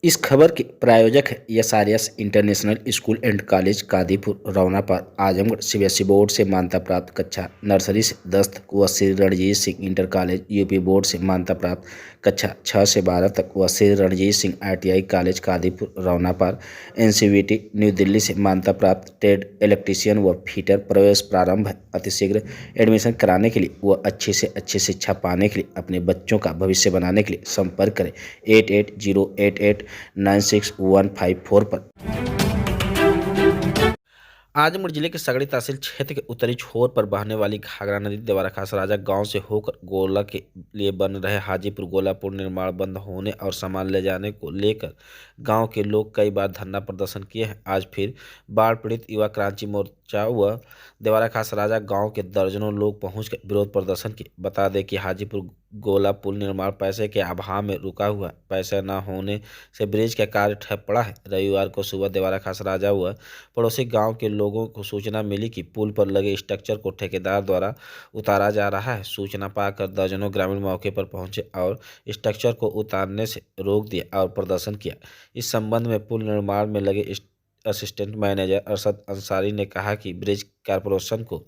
इस खबर के प्रायोजक है SRS international school and college Kadipur Raunapar Azamgarh CBSE board से मान्यता प्राप्त कक्षा नर्सरी से 10 तक व Shri Ranjit Singh inter college UP board से मान्यता प्राप्त कक्षा 6 से 12 तक व Shri Ranjit Singh ITI college Kadipur Raunapar NCVT new Delhi से मान्यता प्राप्त ट्रेड इलेक्ट्रीशियन व फिटर प्रवेश प्रारंभ है। अतिशीघ्र एडमिशन कराने के लिए व अच्छी से अच्छी शिक्षा पाने के लिए अपने बच्चों का भविष्य बनाने के लिए संपर्क करें 8808896154 पर। आजमगढ़ जिले के सगड़ी तहसील क्षेत्र के उत्तरी छोर पर बहने वाली घाघरा नदी देवारा खास राजा गांव से होकर गोला के लिए बन रहे हाजीपुर गोला पुल निर्माण बंद होने और सामान ले जाने को लेकर गांव के लोग कई बार धरना प्रदर्शन किए हैं। आज फिर बाढ़ पीड़ित युवा क्रांति मोर्चा व देवारा खास राजा गांव के दर्जनों लोग पहुंचकर विरोध प्रदर्शन किए। बता दें कि हाजीपुर गोला पुल निर्माण पैसे के अभाव में रुका हुआ, पैसा न होने से ब्रिज का कार्य ठप पड़ा है। रविवार को सुबह देवारा खास राजा व पड़ोसी गांव के लोगों को सूचना मिली कि पुल पर लगे स्ट्रक्चर को ठेकेदार द्वारा उतारा जा रहा है। सूचना पाकर दर्जनों ग्रामीण मौके पर पहुंचे और स्ट्रक्चर को उतारने से रोक दिया और प्रदर्शन किया। इस संबंध में पुल निर्माण में लगे असिस्टेंट मैनेजर अरशद अंसारी ने कहा कि ब्रिज कॉरपोरेशन को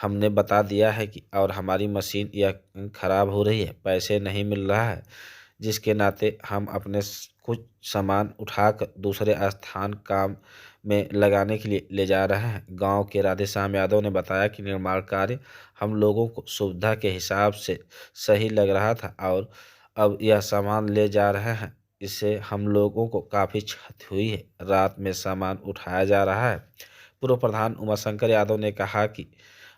हमने बता दिया है कि और हमारी मशीन यह खराब हो रही है, पैसे नहीं मिल रहा है, जिसके नाते हम अपने कुछ सामान उठाकर दूसरे स्थान काम में लगाने के लिए ले जा रहे हैं। गांव के राधेश्याम यादव ने बताया कि निर्माण कार्य हम लोगों को सुविधा के हिसाब से सही लग रहा था और अब यह सामान ले जा रहे हैं, इससे हम लोगों को काफ़ी क्षति हुई है। रात में सामान उठाया जा रहा है। पूर्व प्रधान उमाशंकर यादव ने कहा कि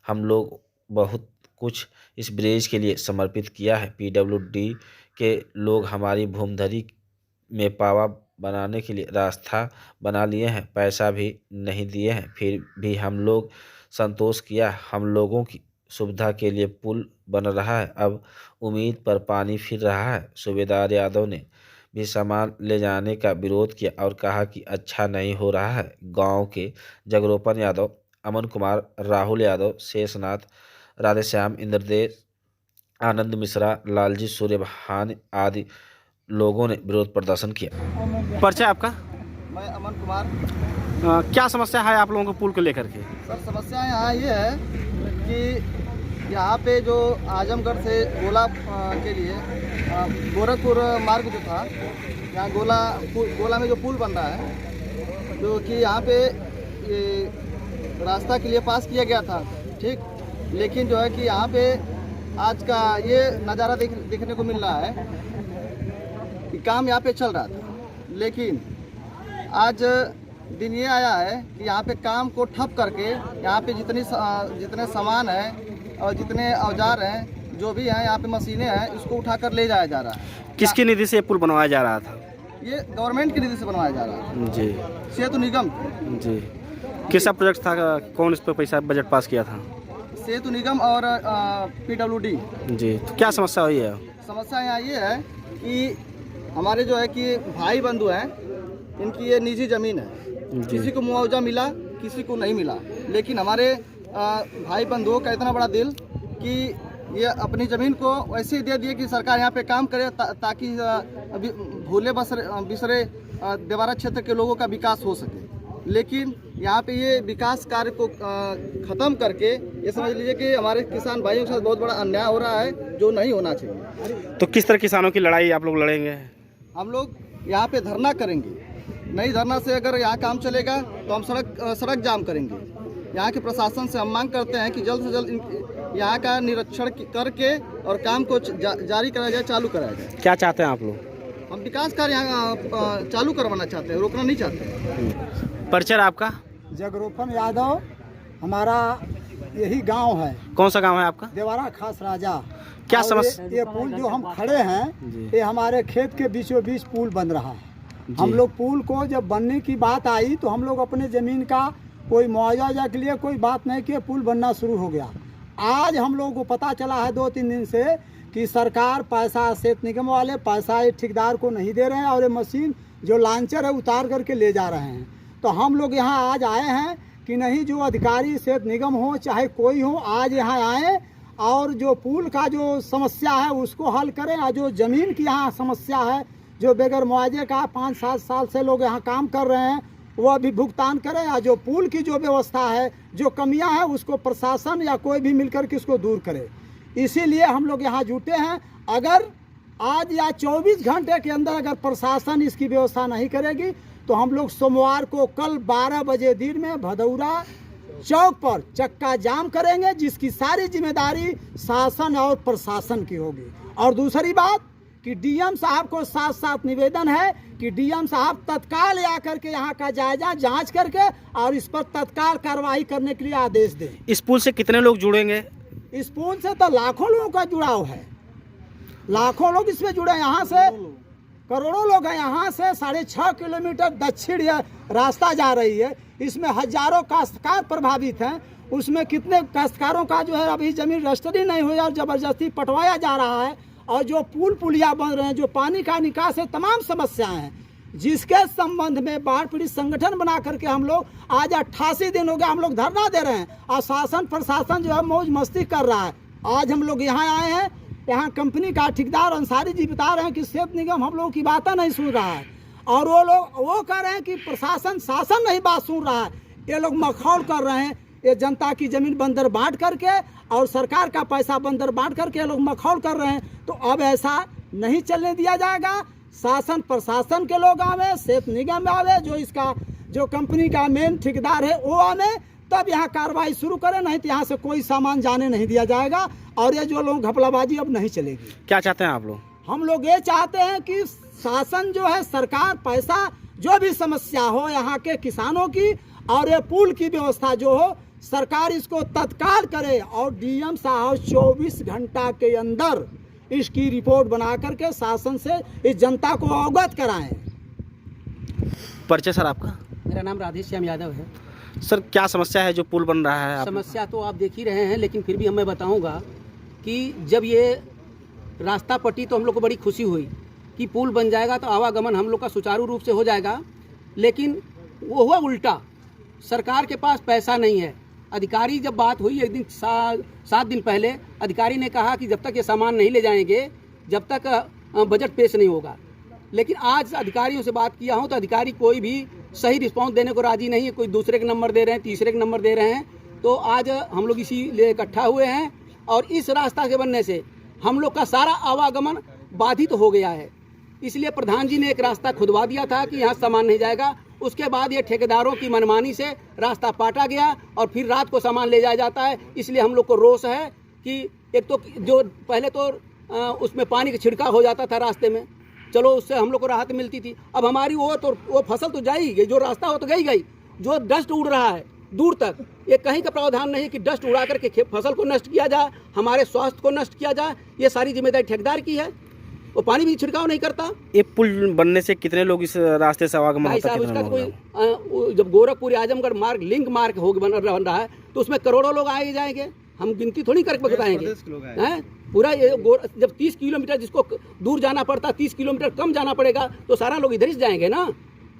हम लोग बहुत कुछ इस ब्रिज के लिए समर्पित किया है। पीडब्ल्यूडी के लोग हमारी भूमधरी में पावा बनाने के लिए रास्ता बना लिए हैं, पैसा भी नहीं दिए हैं, फिर भी हम लोग संतोष किया। हम लोगों की सुविधा के लिए पुल बन रहा है, अब उम्मीद पर पानी फिर रहा है। सूबेदार यादव ने भी सामान ले जाने का विरोध किया और कहा कि अच्छा नहीं हो रहा है। गांव के जगरूपन यादव, अमन कुमार, राहुल यादव, शेषनाथ, राधेश्याम, इंद्रदेव, आनंद मिश्रा, लालजी सूर्यभान आदि लोगों ने विरोध प्रदर्शन किया। परिचय आपका? मैं अमन कुमार। क्या समस्या है आप लोगों को पुल को लेकर के? सर, समस्या यहाँ ये है कि यहाँ पे जो आजमगढ़ से गोला के लिए गोरखपुर मार्ग जो था, यहाँ गोला में जो पुल बन रहा है, जो कि यहाँ पे ये रास्ता के लिए पास किया गया था, ठीक। लेकिन जो है कि यहाँ पे आज का ये नज़ारा देखने को मिल रहा है कि काम यहाँ पे चल रहा था, लेकिन आज दिन ये आया है कि यहाँ पे काम को ठप करके यहाँ पे जितने सामान हैं और जितने औजार हैं, जो भी हैं यहाँ पे मशीनें हैं, इसको उठाकर ले जाया जा रहा है। किसकी निधि से ये पुल बनवाया जा रहा था? ये गवर्नमेंट की निधि से बनवाया जा रहा है जी। सेतु निगम जी। किसा प्रोजेक्ट था, कौन इस पर पैसा बजट पास किया था? सेतु निगम और पीडब्ल्यूडी। जी। तो क्या समस्या हुई है? समस्या यहाँ ये है कि हमारे जो है कि भाई बंधु हैं, इनकी ये निजी ज़मीन है, किसी को मुआवजा मिला, किसी को नहीं मिला। लेकिन हमारे भाई बंधुओं का इतना बड़ा दिल कि ये अपनी ज़मीन को वैसे ही दे दिए कि सरकार यहाँ पे काम करे ताकि भूले बिसरे देवारा क्षेत्र के लोगों का विकास हो सके। लेकिन यहाँ पे ये विकास कार्य को ख़त्म करके ये समझ लीजिए कि हमारे किसान भाइयों के साथ बहुत बड़ा अन्याय हो रहा है, जो नहीं होना चाहिए। तो किस तरह किसानों की लड़ाई आप लोग लड़ेंगे? हम लोग यहाँ पे धरना करेंगे। नहीं धरना से अगर यहाँ काम चलेगा तो हम सड़क जाम करेंगे। यहाँ के प्रशासन से हम मांग करते हैं कि जल्द से जल्द यहाँ का निरीक्षण करके और काम को जारी कराया जाए, चालू कराया जाए। क्या चाहते हैं आप लोग? हम विकास कार्य यहाँ चालू करवाना चाहते हैं, रोकना नहीं चाहते। परिचय आपका? जगरूपन यादव, हमारा यही गांव है। कौन सा गांव है आपका? देवारा खास राजा। क्या समस्या? ये पुल जो हम खड़े हैं, ये हमारे खेत के बीचों बीच पुल बन रहा है। हम लोग पुल को जब बनने की बात आई तो हम लोग अपने ज़मीन का कोई मुआवजा के लिए कोई बात नहीं किए, पुल बनना शुरू हो गया। आज हम लोगों को पता चला है 2-3 दिन से कि सरकार पैसा, सेतु निगम वाले पैसा ये ठेकेदार को नहीं दे रहे हैं और ये मशीन जो लॉन्चर है उतार करके ले जा रहे हैं। तो हम लोग यहाँ आज आए हैं कि नहीं, जो अधिकारी सेतु निगम हो चाहे कोई हो, आज यहाँ आए और जो पुल का जो समस्या है उसको हल करें और जो ज़मीन की यहाँ समस्या है जो बगैर मुआवजे का 5-7 साल से लोग यहाँ काम कर रहे हैं वो अभी भुगतान करें, या जो पुल की जो व्यवस्था है, जो कमियां हैं, उसको प्रशासन या कोई भी मिलकर के उसको दूर करे। इसीलिए हम लोग यहाँ जुटे हैं। अगर आज या 24 घंटे के अंदर अगर प्रशासन इसकी व्यवस्था नहीं करेगी तो हम लोग सोमवार को कल 12 बजे दिन में भदौरा चौक पर चक्का जाम करेंगे, जिसकी सारी जिम्मेदारी शासन और प्रशासन की होगी। और दूसरी बात कि डीएम साहब को साथ साथ निवेदन है कि डीएम साहब तत्काल आकर के यहाँ का जायजा जांच करके और इस पर तत्काल कार्रवाई करने के लिए आदेश दें। इस पुल से कितने लोग जुड़ेंगे? इस पुल से तो लाखों लोगों का जुड़ाव है, लाखों लोग इसमें जुड़े। यहाँ से करोड़ों लोग हैं। यहाँ से 6.5 किलोमीटर दक्षिण रास्ता जा रही है, इसमें हजारों काश्तकार प्रभावित हैं। उसमें कितने काश्तकारों का जो है अभी जमीन रजिस्ट्री नहीं हुई और ज़बरदस्ती पटवाया जा रहा है। और जो पुल पुलिया बन रहे हैं, जो पानी का निकास है, तमाम समस्याएं हैं, जिसके संबंध में बाढ़ पीड़ित संगठन बना करके हम लोग आज 88 दिन हो गया हम लोग धरना दे रहे हैं और शासन प्रशासन जो है मौज मस्ती कर रहा है। आज हम लोग यहाँ आए हैं, यहाँ कंपनी का ठेकेदार अंसारी जी बता रहे हैं कि सेहत निगम हम लोगों की बातें नहीं सुन रहा है, और वो लोग वो कह रहे हैं कि प्रशासन शासन नहीं बात सुन रहा है। ये लोग मखौल कर रहे हैं, ये जनता की ज़मीन बंदर बांट करके और सरकार का पैसा बंदर बांट करके ये लोग मखौल कर रहे हैं। तो अब ऐसा नहीं चलने दिया जाएगा। शासन प्रशासन के लोग आवे, सेहत निगम आवे, जो इसका जो कंपनी का मेन ठेकेदार है वो आवे, तब यहाँ कार्रवाई शुरू करें, नहीं तो यहाँ से कोई सामान जाने नहीं दिया जाएगा। और ये जो लोग घपलाबाजी अब नहीं चलेगी। क्या चाहते हैं आप लोग? हम लोग ये चाहते हैं कि शासन जो है, सरकार पैसा जो भी समस्या हो यहाँ के किसानों की और ये पुल की व्यवस्था जो हो, सरकार इसको तत्काल करे और डीएम साहब 24 घंटा के अंदर इसकी रिपोर्ट बना करके शासन से इस जनता को अवगत कराएं। परिचय सर आपका? मेरा नाम राधेश्याम यादव है। सर क्या समस्या है जो पुल बन रहा है? समस्या तो आप देख ही रहे हैं, लेकिन फिर भी मैं बताऊंगा कि जब ये रास्ता पटी तो हम लोग को बड़ी खुशी हुई कि पुल बन जाएगा तो आवागमन हम लोग का सुचारू रूप से हो जाएगा। लेकिन वो हुआ उल्टा, सरकार के पास पैसा नहीं है। अधिकारी जब बात हुई एक दिन 7 दिन पहले, अधिकारी ने कहा कि जब तक ये सामान नहीं ले जाएंगे जब तक बजट पेश नहीं होगा। लेकिन आज अधिकारियों से बात किया हूँ तो अधिकारी कोई भी सही रिस्पॉन्स देने को राजी नहीं है। कोई दूसरे के नंबर दे रहे हैं, तीसरे के नंबर दे रहे हैं। तो आज हम लोग इसीलिए इकट्ठा हुए हैं और इस रास्ता के बनने से हम लोग का सारा आवागमन बाधित हो गया है। इसलिए प्रधान जी ने एक रास्ता खुदवा दिया था कि यहाँ सामान नहीं जाएगा। उसके बाद ये ठेकेदारों की मनमानी से रास्ता पाटा गया और फिर रात को सामान ले जाया जाता है। इसलिए हम लोग को रोष है कि एक तो जो पहले तो उसमें पानी का छिड़काव हो जाता था रास्ते में, चलो उससे हम लोग को राहत मिलती थी। अब हमारी वो फसल तो जा ही गई, जो रास्ता हो तो गई। जो डस्ट उड़ रहा है दूर तक, ये कहीं का प्रावधान नहीं कि डस्ट उड़ा करके फसल को नष्ट किया जाए, हमारे स्वास्थ्य को नष्ट किया जाए। ये सारी जिम्मेदारी ठेकेदार की है। वो पानी भी छिड़काव नहीं करता। ये पुल बनने से कितने लोग इस रास्ते से आवागमन होता है? उसका कोई जब गोरखपुर आजमगढ़ मार्ग लिंक मार्ग हो बन रहा है तो उसमें करोड़ों लोग आए जाएंगे। हम गिनती थोड़ी करके बताएंगे हैं। पूरा ये जब 30 किलोमीटर जिसको दूर जाना पड़ता, 30 किलोमीटर कम जाना पड़ेगा तो सारा लोग इधर ही जाएंगे ना।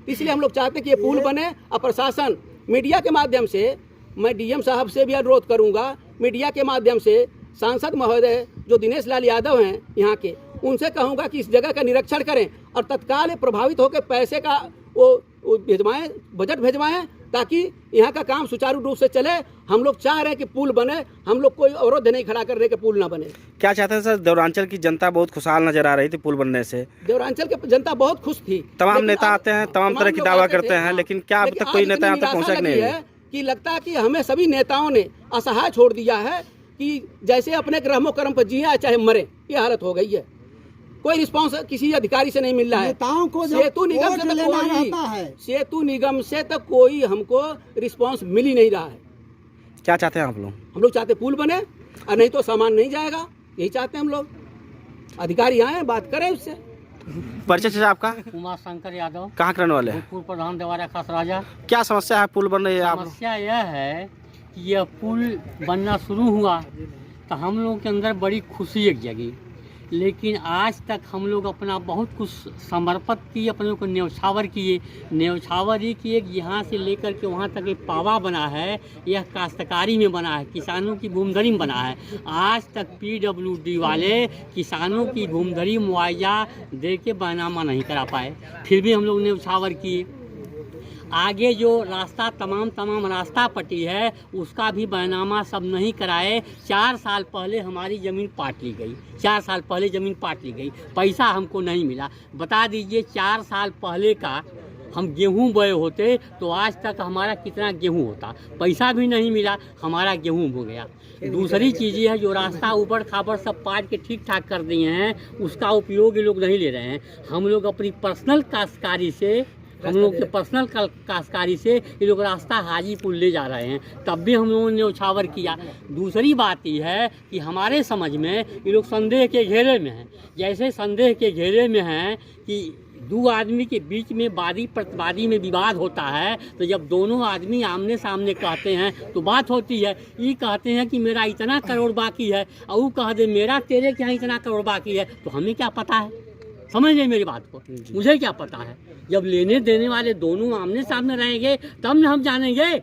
इसलिए हम लोग चाहते हैं कि ये पुल बने और प्रशासन मीडिया के माध्यम से, मैं डीएम साहब से भी अनुरोध करूंगा, मीडिया के माध्यम से सांसद महोदय जो दिनेश लाल यादव हैं यहाँ के, उनसे कहूँगा कि इस जगह का निरीक्षण करें और तत्काल प्रभावित होकर पैसे का वो भिजवाएं, बजट भिजवाएं, ताकि यहाँ का काम सुचारू रूप से चले। हम लोग चाह रहे हैं कि पुल बने, हम लोग कोई अवरोध नहीं खड़ा कर रहे कि पुल ना बने। क्या चाहते हैं सर? देवरांचल की जनता बहुत खुशहाल नजर आ रही थी पुल बनने से। देवरांचल की जनता बहुत खुश थी। तमाम नेता आते हैं, तमाम तरह की दावा करते हैं, लेकिन क्या अब तक कोई नेता यहाँ तक पहुँचा नहीं है? कि लगता है कि हमें सभी नेताओं ने असहाय छोड़ दिया है कि जैसे अपने ग्रहों कर्म पर जिए चाहे मरे, ये हालत हो गई है। कोई रिस्पांस किसी अधिकारी से नहीं मिल रहा है। नेताओं को सेतु निगम से सेतु निगम से तो कोई हमको रिस्पांस मिल ही नहीं रहा है। क्या चाहते हैं आप लोग? हम लोग चाहते पुल बने और नहीं तो सामान नहीं जाएगा, यही चाहते हैं हम लोग। अधिकारी आए बात करें उससे। परिचय आपका? उमा शंकर यादव। कहाँ करने वाले हैं? भूतपूर्व प्रधान देवारा खास राजा। क्या समस्या है पुल बन रही है? समस्या यह है कि यह पुल बनना शुरू हुआ तो हम लोगों के अंदर बड़ी खुशी एक जगी। लेकिन आज तक हम लोग अपना बहुत कुछ समर्पित किए, अपने लोग को न्यौछावर किए। न्यौछावर ये किए कि यहाँ से लेकर के वहाँ तक एक पावा बना है, यह काश्तकारी में बना है, किसानों की भूमधरी में बना है। आज तक PWD वाले किसानों की भूमधरी मुआवजा दे के बैनामा नहीं करा पाए, फिर भी हम लोग न्यौछावर किए। आगे जो रास्ता तमाम रास्ता पट्टी है उसका भी बैनामा सब नहीं कराए। 4 साल पहले हमारी ज़मीन पाट ली गई, 4 साल पहले ज़मीन पाट ली गई, पैसा हमको नहीं मिला। बता दीजिए 4 साल पहले का हम गेहूं बोए होते तो आज तक हमारा कितना गेहूं होता, पैसा भी नहीं मिला, हमारा गेहूं हो गया। दूसरी चीज़ ये है जो रास्ता ऊपर खाबर सब पाट के ठीक ठाक कर दिए हैं, उसका उपयोग ये लोग नहीं ले रहे हैं। हम लोग अपनी पर्सनल काश्तकारी से, हम लोग के पर्सनल काश्तकारी से ये लोग रास्ता हाजीपुर ले जा रहे हैं, तब भी हम लोगों ने न्यौछावर किया। दूसरी बात यह है कि हमारे समझ में ये लोग संदेह के घेरे में हैं। जैसे संदेह के घेरे में हैं कि 2 आदमी के बीच में वादी प्रतिवादी में विवाद होता है, तो जब दोनों आदमी आमने सामने कहते हैं तो बात होती है। ये कहते हैं कि मेरा इतना करोड़ बाकी है और वो कह दे मेरा तेरे के यहाँ इतना करोड़ बाकी है, तो हमें क्या पता है? समझ गए मेरी बात को? मुझे क्या पता है? जब लेने देने वाले दोनों आमने सामने रहेंगे तब न हम जानेंगे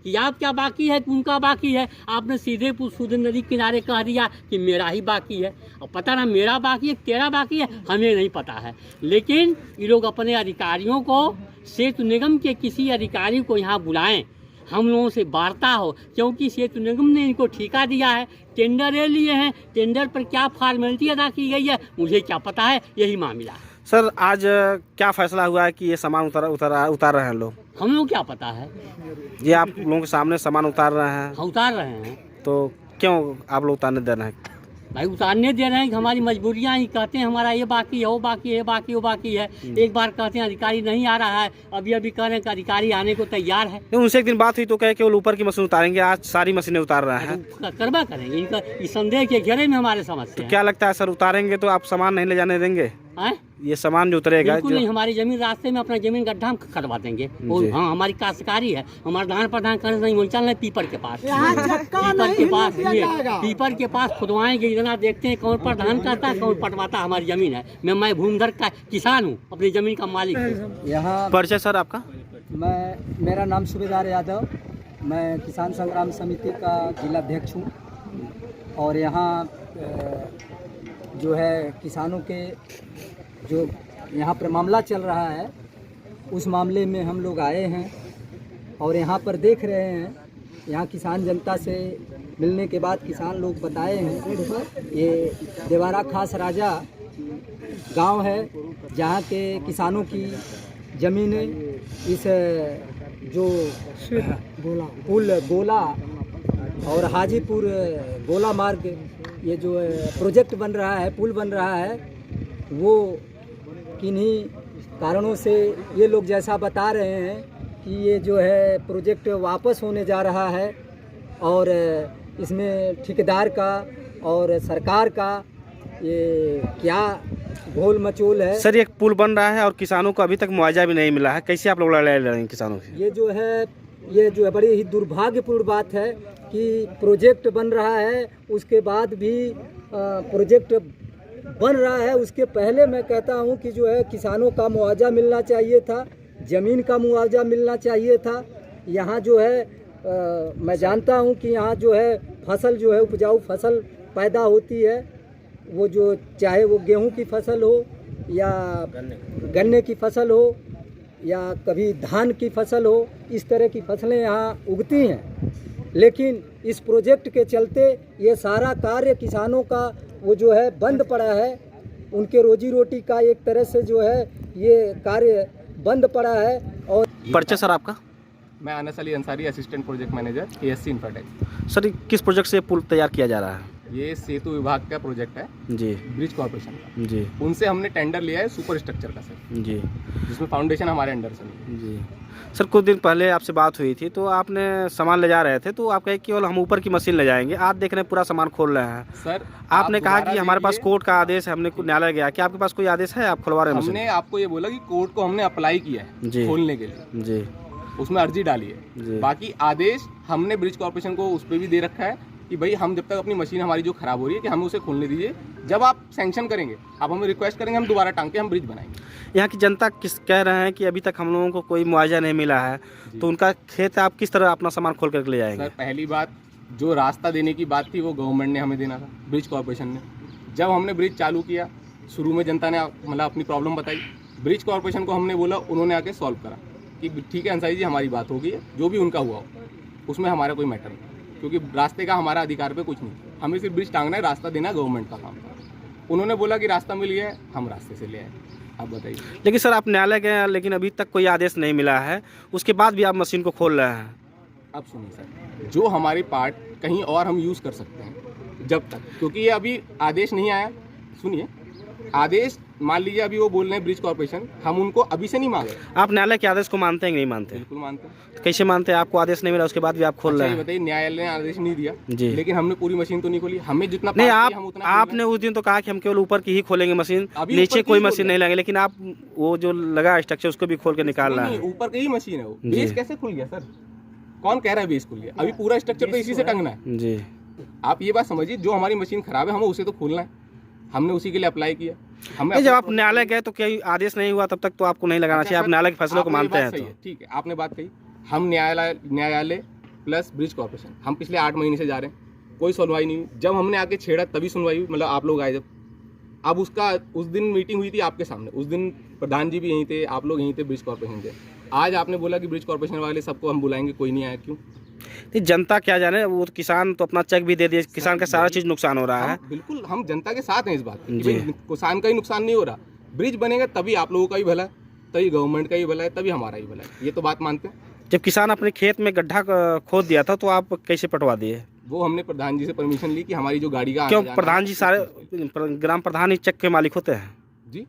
कि आप क्या बाकी है, उनका बाकी है। आपने सीधे सूधे नदी किनारे कह दिया कि मेरा ही बाकी है, और पता ना मेरा बाकी है तेरा बाकी है, हमें नहीं पता है। लेकिन ये लोग अपने अधिकारियों को, सेतु निगम के किसी अधिकारी को यहाँ बुलाएं, हम लोगों से वार्ता हो, क्योंकि सेतु निगम ने इनको ठेका दिया है, टेंडर ले लिए हैं, टेंडर पर क्या फॉर्मेलिटी अदा की गई है मुझे क्या पता है, यही मामला है। सर आज क्या फैसला हुआ है कि ये सामान उतार रहे हैं लोग? हम लोग क्या पता है, ये आप लोगों के सामने सामान उतार रहे हैं, हम उतार रहे हैं। तो क्यों आप लोग उतारने दे रहे हैं? भाई उतारने दे रहे हैं कि हमारी मजबूरियां ही, कहते हैं हमारा ये बाकी है, वो बाकी है, वो बाकी है। एक बार कहते हैं अधिकारी नहीं आ रहा है, अभी कह रहे हैं कि अधिकारी आने को तैयार है। उनसे एक दिन बात हुई तो कहे केवल ऊपर की मशीन उतारेंगे, आज सारी मशीनें उतार रहे हैं। करवा करेंगे, इनका इस संदेह के घेरे में हमारे समस्या तो क्या लगता है सर, उतारेंगे तो आप सामान नहीं ले जाने देंगे? है। ये सामान जो उतरेगा बिल्कुल नहीं, हमारी जमीन रास्ते में अपना जमीन गड्ढा हम करवा देंगे। हाँ हमारी काश्तकारी है, हमारा धान प्रधान करने नहीं वो चल रहे पीपर के पास, पीपर के पास खुदवाएंगे, इतना देखते हैं कौन प्रधान करता है कौन पटवाता। हमारी जमीन है, मैं भूमिधर का किसान हूँ, अपनी जमीन का मालिक हूँ। यहाँ परिचय सर आपका? मेरा नाम सूबेदार यादव, मैं किसान संग्राम समिति का जिलाध्यक्ष हूँ। और यहाँ जो है किसानों के जो यहाँ पर मामला चल रहा है, उस मामले में हम लोग आए हैं और यहाँ पर देख रहे हैं। यहाँ किसान जनता से मिलने के बाद किसान लोग बताए हैं, ये देवारा खास राजा गांव है जहाँ के किसानों की ज़मीनें इस जो पुल गोला और हाजीपुर गोला मार्ग, ये जो प्रोजेक्ट बन रहा है, पुल बन रहा है, वो किन्हीं कारणों से ये लोग जैसा बता रहे हैं कि ये जो है प्रोजेक्ट वापस होने जा रहा है और इसमें ठेकेदार का और सरकार का ये क्या घोल मचोल है। सर एक पुल बन रहा है और किसानों को अभी तक मुआवजा भी नहीं मिला है, कैसे आप लोग लड़ाई लड़ रहे हैं किसानों से? ये जो है बड़ी ही दुर्भाग्यपूर्ण बात है कि प्रोजेक्ट बन रहा है, उसके बाद भी प्रोजेक्ट बन रहा है, उसके पहले मैं कहता हूं कि जो है किसानों का मुआवजा मिलना चाहिए था, ज़मीन का मुआवजा मिलना चाहिए था। यहाँ जो है मैं जानता हूं कि यहाँ जो है फसल जो है उपजाऊ फसल पैदा होती है, वो जो चाहे वो गेहूं की फसल हो या गन्ने की फसल हो या कभी धान की फसल हो, इस तरह की फसलें यहाँ उगती हैं। लेकिन इस प्रोजेक्ट के चलते ये सारा कार्य किसानों का वो जो है बंद पड़ा है, उनके रोजी रोटी का एक तरह से जो है ये कार्य बंद पड़ा है। और परिचय सर आपका? मैं Anas Ali Ansari, assistant project manager ASC Infratech. Sir किस प्रोजेक्ट से पुल तैयार किया जा रहा है? ये सेतु विभाग का प्रोजेक्ट है जी, ब्रिज कॉर्पोरेशन का। जी, उनसे हमने टेंडर लिया है सुपर स्ट्रक्चर का सर, जी, जिसमें फाउंडेशन हमारे अंडर से। जी सर, कुछ दिन पहले आपसे बात हुई थी तो आपने सामान ले जा रहे थे तो आप कहे केवल हम ऊपर की मशीन ले जाएंगे, आज देख रहे हैं पूरा सामान खोल रहे हैं। सर आपने कहा कि हमारे पास कोर्ट का आदेश है, हमने न्यायालय गया, क्या आपके पास कोई आदेश है आप खुलवा रहे हैं? हमने आपको ये बोला कि कोर्ट को हमने अप्लाई किया है खोलने के लिए, जी, उसमें अर्जी डाली है। बाकी आदेश हमने ब्रिज कॉर्पोरेशन को उस पर भी दे रखा है कि भाई हम जब तक अपनी मशीन हमारी जो ख़राब हो रही है कि हमें उसे खोलने दीजिए, जब आप सैंक्शन करेंगे आप हमें रिक्वेस्ट करेंगे, हम दोबारा टांग के हम ब्रिज बनाएंगे। यहाँ की जनता किस कह रहे हैं कि अभी तक हम लोगों को कोई मुआवजा नहीं मिला है, तो उनका खेत आप किस तरह अपना सामान खोल करके ले जाएंगे? सर पहली बात, जो रास्ता देने की बात थी वो गवर्नमेंट ने हमें देना था, ब्रिज कॉर्पोरेशन ने। जब हमने ब्रिज चालू किया, शुरू में जनता ने मतलब अपनी प्रॉब्लम बताई, ब्रिज कॉर्पोरेशन को हमने बोला, उन्होंने आके सॉल्व करा कि ठीक है अंसारी जी हमारी बात हो गई है, जो भी उनका हुआ हो उसमें हमारा कोई मैटर नहीं, क्योंकि रास्ते का हमारा अधिकार पे कुछ नहीं, हमें सिर्फ ब्रिज टांगना है, रास्ता देना गवर्नमेंट का काम था। उन्होंने बोला कि रास्ता मिल गया है, हम रास्ते से ले आए। आप बताइए। लेकिन सर आप न्यायालय गए हैं, लेकिन अभी तक कोई आदेश नहीं मिला है, उसके बाद भी आप मशीन को खोल रहे हैं। अब सुनिए सर, जो हमारे पार्ट कहीं और हम यूज़ कर सकते हैं जब तक, क्योंकि ये अभी आदेश नहीं आया। सुनिए, आदेश मान लीजिए अभी वो बोल रहे हैं ब्रिज कॉर्पोरेशन, हम उनको अभी से नहीं मांगे। आप न्यायालय के आदेश को मानते हैं कि नहीं मानते? बिल्कुल मानते हैं। कैसे मानते हैं? आपको आदेश नहीं मिला उसके बाद भी आप खोल अच्छा, रहे ये हैं? बताइए, न्यायालय ने आदेश नहीं दिया जी। लेकिन हमने पूरी मशीन तो नहीं खोली, हमें जितना नहीं, पास किया, हम उतना आपने उस दिन तो कहा कि हम केवल ऊपर की ही खोलेंगे मशीन, अभी नीचे ऊपर की कोई ही मशीन खोल नहीं लेंगे, लेकिन आप वो जो लगा स्ट्रक्चर उसको भी खोल के निकाल रहे नहीं, हैं। ऊपर की ही मशीन है वो। जी। बेस कैसे खुल गया सर? कौन कह रहा है बेस खुल गया? अभी पूरा स्ट्रक्चर तो इसी से टंगना है। जी। आप ये बात समझिए, जो हमारी मशीन खराब है हमें उसे तो खोलना है, हमने उसी के लिए अप्लाई किया। हमें जब आप न्यायालय गए तो कोई आदेश नहीं हुआ, तब तक तो आपको नहीं लगाना चाहिए। आप न्यायालय के फैसले को मानते हैं तो ठीक है, आपने बात कही। हम न्यायालय प्लस ब्रिज कॉर्पोरेशन, हम पिछले 8 महीने से जा रहे हैं, कोई सुनवाई नहीं हुई। जब हमने आके छेड़ा तभी सुनवाई हुई, मतलब आप लोग आए जब। अब उसका उस दिन मीटिंग हुई थी आपके सामने, उस दिन प्रधान जी भी यहीं थे, आप लोग यहीं थे, ब्रिज कॉर्पोरेशन थे। आज आपने बोला कि ब्रिज कॉर्पोरेशन वाले सबको हम बुलाएंगे, कोई नहीं आया, क्यों? जनता क्या जाने, वो किसान तो अपना चेक भी दे दिए, किसान का सारा चीज नुकसान हो रहा है। बिल्कुल, हम जनता के साथ हैं इस बात में कि जी। भाई किसान का ही नुकसान नहीं हो रहा। ब्रिज बनेगा तभी आप लोगों का ही भला है, तभी गवर्नमेंट का ही भला है, तभी हमारा ही भला है। ये तो बात मानते हैं। जब किसान अपने खेत में गड्ढा खोद दिया था तो आप कैसे पटवा दिए? वो हमने प्रधान जी से परमिशन ली कि हमारी जो गाड़ी का क्यों? आना जाना प्रधान जी सारे ग्राम प्रधान ही चेक के मालिक होते हैं? जी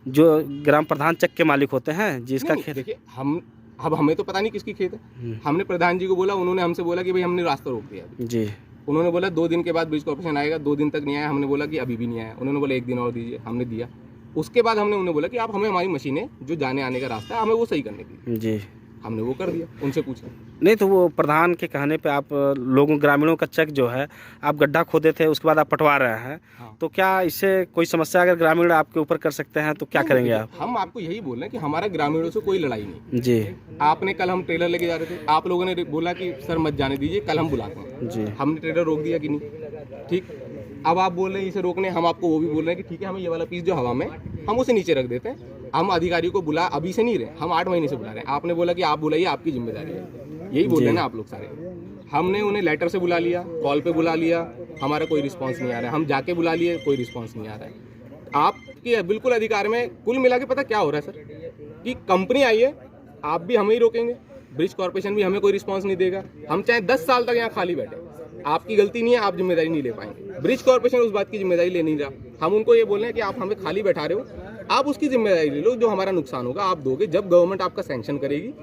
जो ग्राम प्रधान चेक के मालिक होते हैं जिसका नहीं, खेत। देखिए, हम अब हमें तो पता नहीं किसकी खेत है। हमने प्रधान जी को बोला, उन्होंने हमसे बोला कि भाई हमने रास्ता रोक दिया अभी। जी। उन्होंने बोला 2 दिन के बाद ब्रिज कॉर्पोरेशन आएगा, 2 दिन तक नहीं आया। हमने बोला कि अभी भी नहीं आया। उन्होंने बोला 1 दिन और दीजिए, हमने दिया। उसके बाद हमने उन्हें बोला कि आप हमें हमारी मशीनें जो जाने आने का रास्ता है हमें वो सही करने की। जी। हमने वो कर दिया, उनसे पूछा। नहीं तो वो प्रधान के कहने पे आप लोगों ग्रामीणों का चेक जो है आप गड्ढा खोदे थे, उसके बाद आप पटवा रहे हैं। हाँ। तो क्या इससे कोई समस्या अगर ग्रामीण आपके ऊपर कर सकते हैं तो क्या करेंगे आप? हम आपको यही बोल रहे हैं कि हमारा ग्रामीणों से कोई लड़ाई नहीं। जी। आपने कल, हम ट्रेलर लेके जा रहे थे, आप लोगों ने बोला कि सर मत जाने दीजिए, कल हम बुलाते हैं। जी। हमने ट्रेलर रोक दिया कि नहीं? ठीक। अब आप बोल रहे हैं इसे रोकने, हम आपको वो भी बोल रहे हैं कि ठीक है, हमें ये वाला पीस जो हवा में, हम उसे नीचे रख देते हैं। हम अधिकारी को बुला अभी से नहीं रहे, हम 8 महीने से बुला रहे हैं। आपने बोला कि आप बुलाइए, आपकी जिम्मेदारी है, यही बोल रहे हैं ना आप लोग सारे। हमने उन्हें लेटर से बुला लिया, कॉल पे बुला लिया, हमारा कोई रिस्पांस नहीं आ रहा है। हम जाके बुला लिए, कोई रिस्पांस नहीं आ रहा है। आपके बिल्कुल अधिकार में कुल मिला के पता क्या हो रहा है सर, कि कंपनी आई है, आप भी हमें ही रोकेंगे, ब्रिज कॉर्पोरेशन भी हमें कोई रिस्पांस नहीं देगा। हम चाहे 10 साल तक यहाँ खाली बैठे, आपकी गलती नहीं है, आप जिम्मेदारी नहीं ले पाएंगे। ब्रिज कॉर्पोरेशन उस बात की जिम्मेदारी ले नहीं रहा। हम उनको ये बोल रहे हैं कि आप हमें खाली बैठा रहे हो, आप उसकी जिम्मेदारी ले लो, जो हमारा नुकसान होगा आप दोगे। जब गवर्नमेंट आपका सैंक्शन करेगी,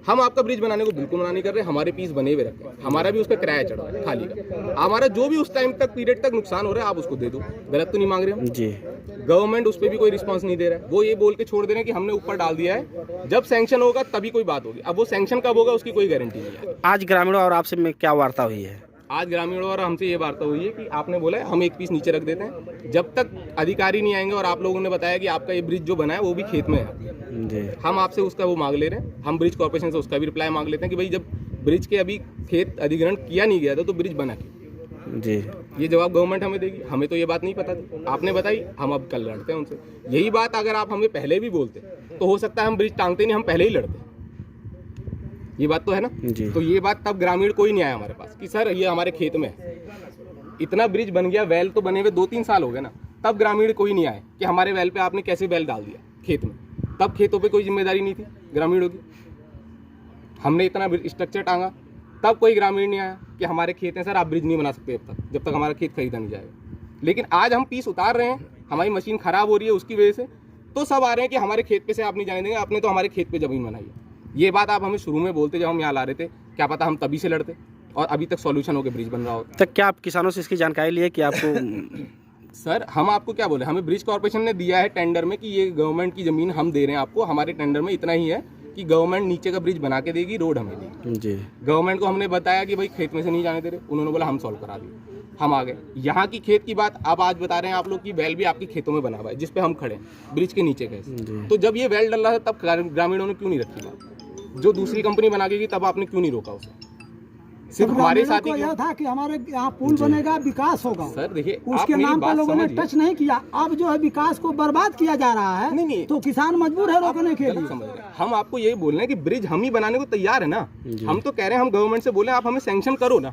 हम आपका ब्रिज बनाने को बिल्कुल मना नहीं कर रहे, हमारे पीस बने हुए रखे हैं, हमारा भी उसका किराया चढ़ा है खाली का। हमारा जो भी उस टाइम तक पीरियड तक नुकसान हो रहा है आप उसको दे दो, गलत तो नहीं मांग रहे हम। जी। गवर्नमेंट उस पर भी कोई रिस्पांस नहीं दे रहा है, वो ये बोल के छोड़ दे रहे हैं कि हमने ऊपर डाल दिया है, जब सैंक्शन होगा तभी कोई बात होगी। अब वो सैंक्शन कब होगा उसकी कोई गारंटी नहीं है। आज ग्रामीणों और आपसे में क्या वार्ता हुई है? आज ग्रामीणों और हमसे ये वार्ता हुई है कि आपने बोला है हम एक पीस नीचे रख देते हैं, जब तक अधिकारी नहीं आएंगे, और आप लोगों ने बताया कि आपका ये ब्रिज जो बना है वो भी खेत में है, जी। हम आपसे उसका वो मांग ले रहे हैं। हम ब्रिज कॉर्पोरेशन से उसका भी रिप्लाई मांग लेते हैं कि भाई जब ब्रिज के अभी खेत अधिग्रहण किया नहीं गया था तो ब्रिज बना क्यों? जी। ये जवाब गवर्नमेंट हमें देगी। हमें तो ये बात नहीं पता थी, आपने बताई, हम अब कल लड़ते हैं उनसे। यही बात अगर आप हमें पहले भी बोलते तो हो सकता है हम ब्रिज टांगते नहीं, हम पहले ही लड़ते। ये बात तो है ना जी। तो ये बात तब ग्रामीण कोई नहीं आया हमारे पास कि सर ये हमारे खेत में है। इतना ब्रिज बन गया, वेल तो बने हुए 2-3 साल हो गए ना, तब ग्रामीण कोई नहीं आए कि हमारे वेल पे आपने कैसे वेल डाल दिया खेत में। तब खेतों पे कोई जिम्मेदारी नहीं थी ग्रामीणों की। हमने इतना स्ट्रक्चर टांगा, तब कोई ग्रामीण नहीं आया कि हमारे खेत हैं सर, आप ब्रिज नहीं बना सकते जब तक हमारा खेत खरीदा नहीं जाएगा। लेकिन आज हम पीस उतार रहे हैं, हमारी मशीन खराब हो रही है उसकी वजह से, तो सब आ रहे हैं कि हमारे खेत पे से आप नहीं जाने देंगे, आपने तो हमारे खेत पे जमीन बनाई है। ये बात आप हमें शुरू में बोलते जब हम यहाँ ला रहे थे, क्या पता हम तभी से लड़ते और अभी तक सॉल्यूशन होकर ब्रिज बन रहा होता। तक क्या आप किसानों से इसकी जानकारी लिए कि आपको सर हम आपको क्या बोले, हमें ब्रिज कॉर्पोरेशन ने दिया है टेंडर में कि ये गवर्नमेंट की ज़मीन हम दे रहे हैं आपको, हमारे टेंडर में इतना ही है, कि गवर्नमेंट नीचे का ब्रिज बना के देगी, रोड हमें देगी। जी गवर्नमेंट को हमने बताया कि भाई खेत में से नहीं जाने दे रहे, उन्होंने बोला हम सॉल्व करा दिए, हम आ गए। यहाँ की खेत की बात अब आज बता रहे हैं आप लोग की वेल भी आपके खेतों में बना हुआ है जिस पे हम खड़े हैं, ब्रिज के नीचे कैसे। तो जब ये वेल डल रहा था तब ग्रामीणों ने क्यों नहीं रखी बात? जो दूसरी कंपनी बना के गई तब आपने क्यों नहीं रोका उसे? सिर्फ हमारे साथ ही यह था कि हमारे यहाँ पुल बनेगा, विकास होगा। सर देखिए, उसके नाम पर लोगों ने टच नहीं किया। अब जो है विकास को बर्बाद किया जा रहा है, नहीं। तो किसान मजबूर है रोकने के लिए। समझ रहे हैं। हम आपको यही बोल रहे हैं कि ब्रिज हम ही बनाने को तैयार है ना। हम तो कह रहे हैं, हम गवर्नमेंट से बोले आप हमें सैंक्शन करो ना,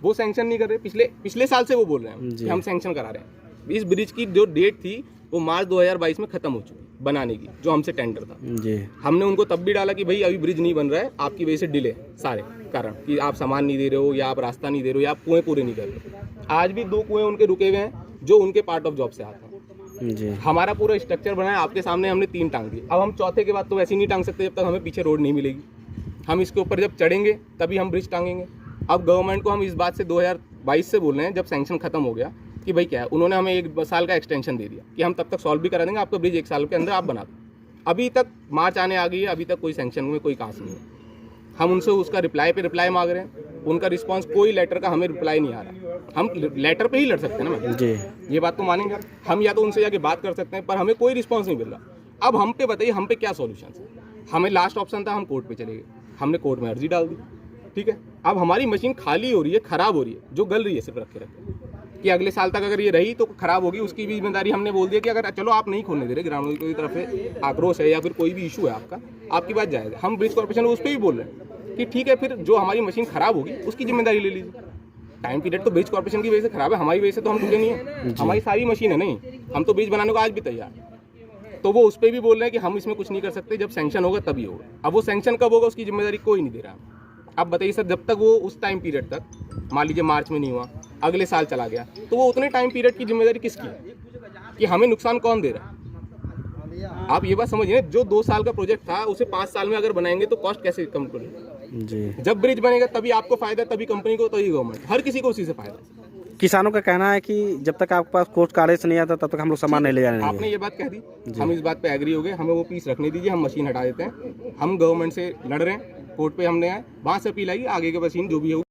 वो सैंक्शन नहीं कर रहे। पिछले साल से वो बोल रहे हैं कि हम सैंक्शन करा रहे हैं। इस ब्रिज की जो डेट थी वो मार्च 2022 में खत्म हो चुकी बनाने की, जो हमसे टेंडर था। जी हमने उनको तब भी डाला कि भाई अभी ब्रिज नहीं बन रहा है, आपकी वजह से डिले सारे कारण कि आप सामान नहीं दे रहे हो, या आप रास्ता नहीं दे रहे हो, या आप कुएं पूरे नहीं कर रहे हो। आज भी 2 कुएं उनके रुके हुए हैं जो उनके पार्ट ऑफ जॉब से आते हैं। जी हमारा पूरा स्ट्रक्चर बना है, आपके सामने हमने 3 टांग दिए। अब हम चौथे के बाद तो वैसे ही नहीं टांग सकते जब तक हमें पीछे रोड नहीं मिलेगी। हम इसके ऊपर जब चढ़ेंगे तभी हम ब्रिज टांगेंगे। अब गवर्नमेंट को हम इस बात से 2022 से बोल रहे हैं, जब सैंक्शन खत्म हो गया, कि भाई क्या है, उन्होंने हमें 1 साल का एक्सटेंशन दे दिया कि हम तब तक सॉल्व भी करा देंगे, आपका ब्रिज 1 साल के अंदर आप बना दो। अभी तक मार्च आने आ गई है, अभी तक कोई सैंक्शन में कोई कास नहीं है। हम उनसे उसका रिप्लाई पे रिप्लाई मांग रहे हैं, उनका रिस्पांस कोई लेटर का हमें रिप्लाई नहीं आ रहा। हम लेटर पे ही लड़ सकते हैं ना मैम, जी ये बात तो मानेंगे हम, या तो उनसे जाके बात कर सकते हैं, पर हमें कोई रिस्पांस नहीं मिल रहा। अब हम पे बताइए, हम पे क्या सॉल्यूशन है? हमें लास्ट ऑप्शन था, हम कोर्ट पे चले गए, हमने कोर्ट में अर्जी डाल दी, ठीक है। अब हमारी मशीन खाली हो रही है, खराब हो रही है, जो गल रही है सिर्फ रखे कि अगले साल तक अगर ये रही तो खराब होगी, उसकी भी जिम्मेदारी हमने बोल दिया कि अगर चलो आप नहीं खोलने दे रहे, ग्रामीणों की तरफ से आक्रोश है या फिर कोई भी इशू है आपका, आपकी बात जायज़ है। हम ब्रिज कॉर्पोरेशन उस पर भी बोल रहे हैं कि ठीक है, फिर जो हमारी मशीन खराब होगी उसकी जिम्मेदारी ले लीजिए। टाइम पीरियड तो ब्रिज कॉर्पोरेशन की वजह से खराब है, हमारी वजह से तो हम रुके नहीं है। हमारी सारी मशीन है, नहीं हम तो ब्रिज बनाने को आज भी तैयार है। तो वो उस पर भी बोल रहे हैं कि हम इसमें कुछ नहीं कर सकते, जब सैंक्शन होगा तभी होगा। अब वो सैंक्शन कब होगा उसकी जिम्मेदारी कोई नहीं दे रहा। अब बताइए सर, जब तक वो उस टाइम पीरियड तक, मान लीजिए मार्च में नहीं हुआ, अगले साल चला गया, तो वो उतने टाइम पीरियड की जिम्मेदारी किसकी है? कि हमें नुकसान कौन दे रहा है? आप ये बात समझिए, जो 2 साल का प्रोजेक्ट था उसे 5 साल में अगर बनाएंगे तो कॉस्ट कैसे कम करेंगे? जी जब ब्रिज बनेगा तभी आपको फायदा, तभी कंपनी को, तभी गवर्नमेंट, हर किसी को उसी से फायदा। किसानों का कहना है कि जब तक आपके पास कोर्ट का आदेश नहीं आता तब तक हम लोग सामान नहीं ले जाने देंगे। आपने ये बात कह दी, हम इस बात पे एग्री हो गए, हमें वो पीस रखने दीजिए, हम मशीन हटा देते हैं। हम गवर्नमेंट से लड़ रहे हैं, कोर्ट पे हमने आए, वहाँ से अपील आई, आगे के मशीन जो भी हो